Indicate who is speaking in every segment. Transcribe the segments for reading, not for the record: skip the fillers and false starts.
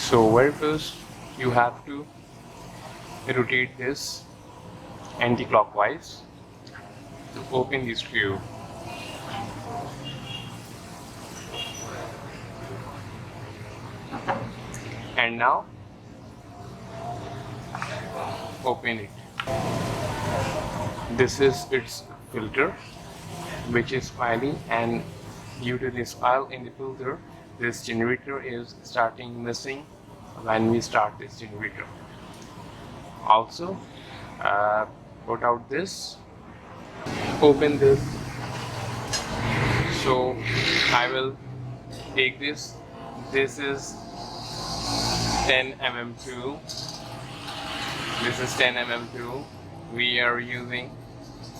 Speaker 1: So very first you have to rotate this anti-clockwise to open the screw. And now open it. This is its filter which is filing, and due to this file in the filter, this generator is starting missing when we start this generator. Also put out this, open this. So I will take this. This is 10 mm tool. This is 10 mm tool we are using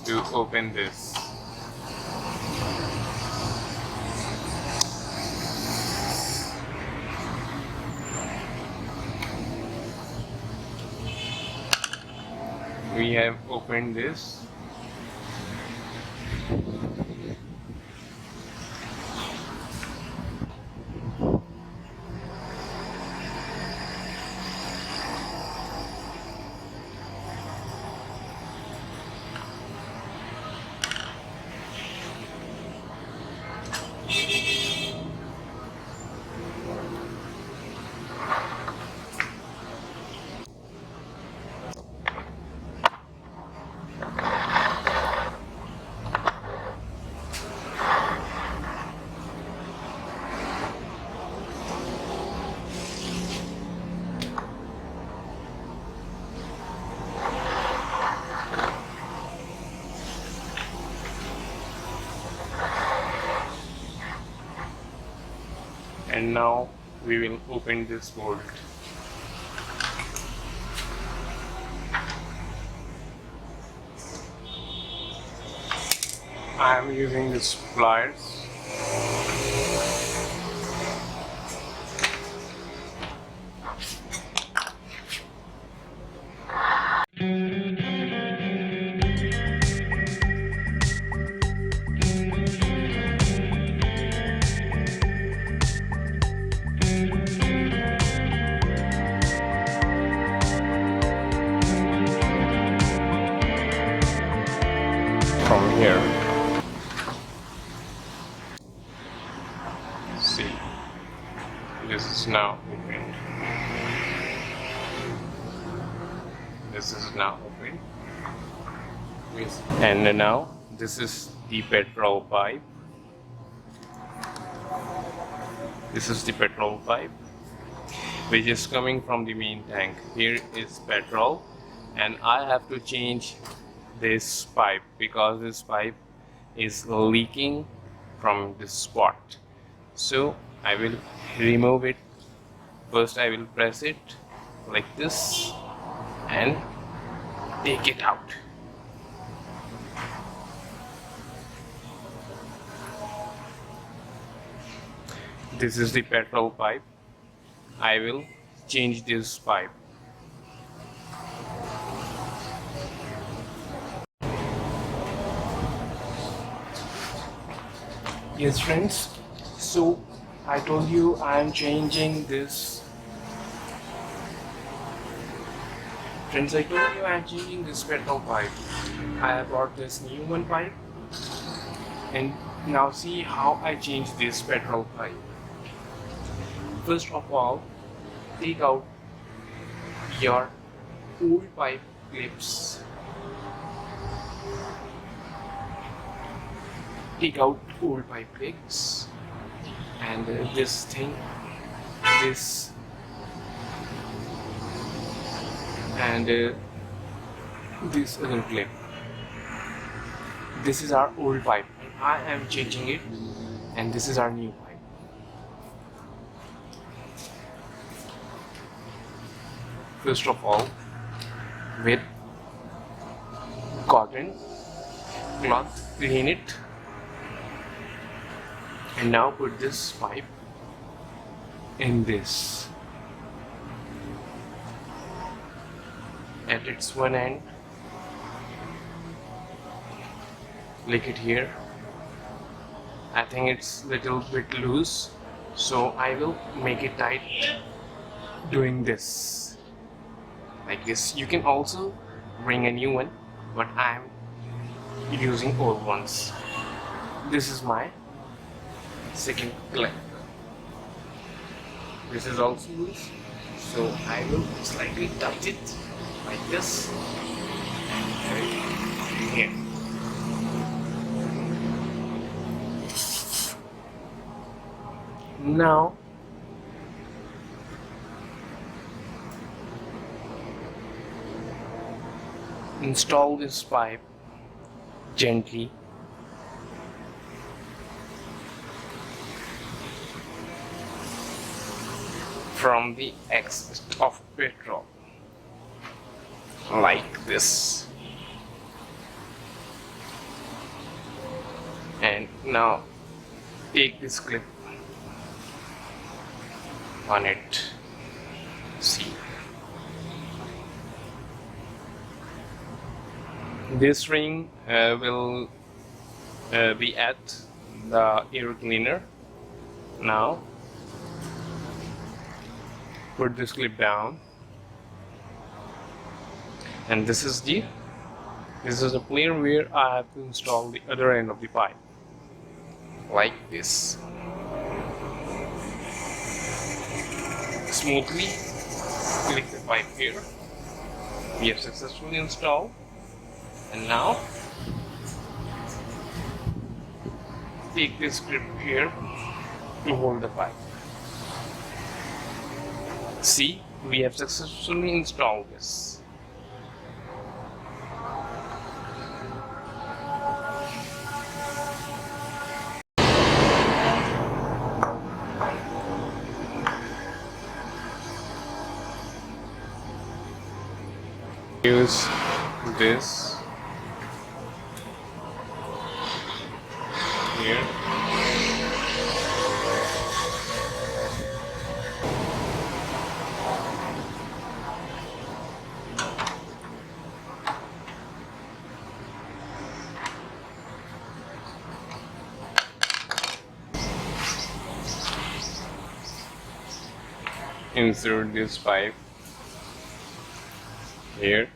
Speaker 1: to open this. We have opened this. And now we will open this bolt. I am using these pliers. From here, see, this is now opened. This is now open. And now this is the petrol pipe. This is the petrol pipe which is coming from the main tank. Here is petrol, and I have to change this pipe because this pipe is leaking from this spot. So I will remove it. First I will press it like this and take it out. This is the petrol pipe. I will change this pipe. Yes friends, so I told you I am changing this. Friends, I told you I am changing this petrol pipe. I have bought this new one pipe, and now see how I change this petrol pipe. First of all, take out your old pipe clips. Take out old pipe clips and this thing, this, and this other clip. This is our old pipe and I am changing it, and this is our new pipe. First of all, with cotton cloth, clean it. And now put this pipe in this. At its one end, lick it here. I think it's little bit loose, so I will make it tight doing this like this. You can also bring a new one, but I'm using old ones. This is my second clip. This is also loose, so I will slightly touch it like this and here. Now install this pipe gently from the exit of petrol like this, and now take this clip on it. See, this ring will be at the air cleaner. Now put this clip down, and this is the player where I have to install the other end of the pipe like this. Smoothly click the pipe here. We have successfully installed, and now take this grip here to hold the pipe. See, we have successfully installed this. Use this here. Insert this pipe here.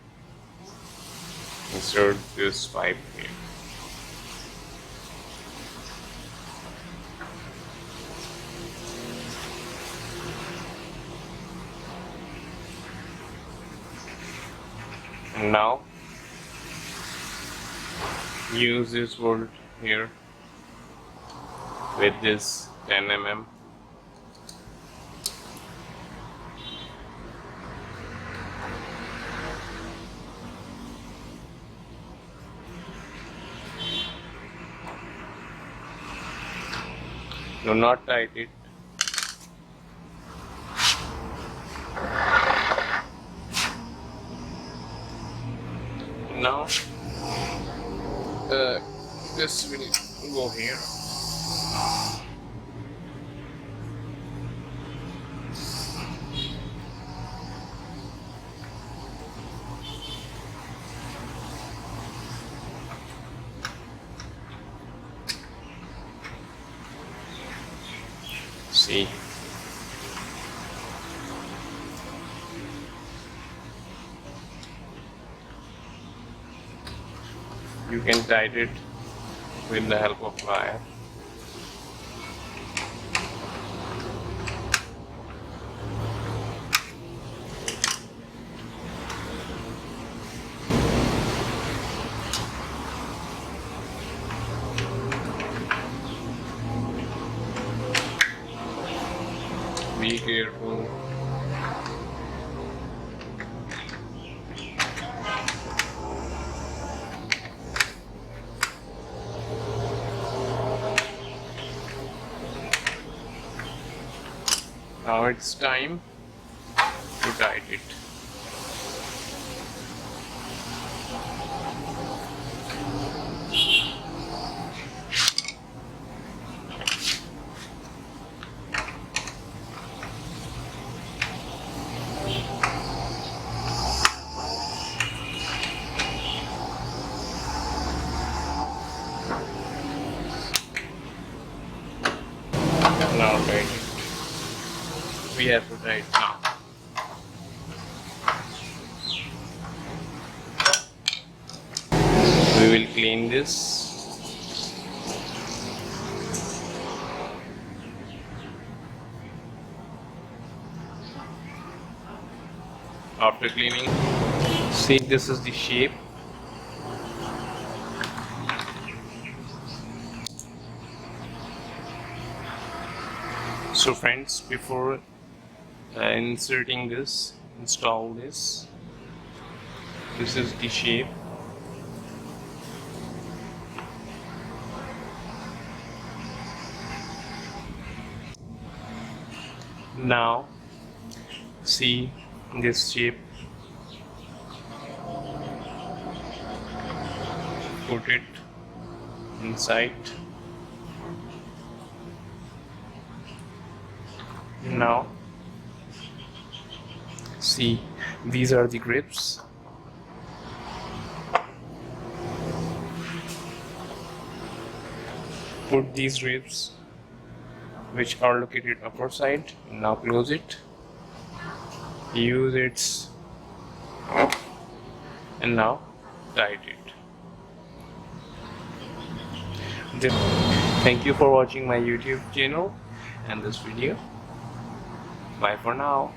Speaker 1: Insert this pipe here. And now use this bolt here with this 10 mm. Do not tight it. Now this will go here. See, you can tighten it with the help of wire. Be careful. Now it's time to tighten it. Now tighten it. We have to tighten now. will clean this. After cleaning, see, this is the shape. So friends, before inserting this, install this. This is the shape. Now see this shape, put it inside. Now see, these are the grips. Put these grips which are located upper side. Now close it, use its, and now tight it. Thank you for watching my YouTube channel and this video. Bye for now.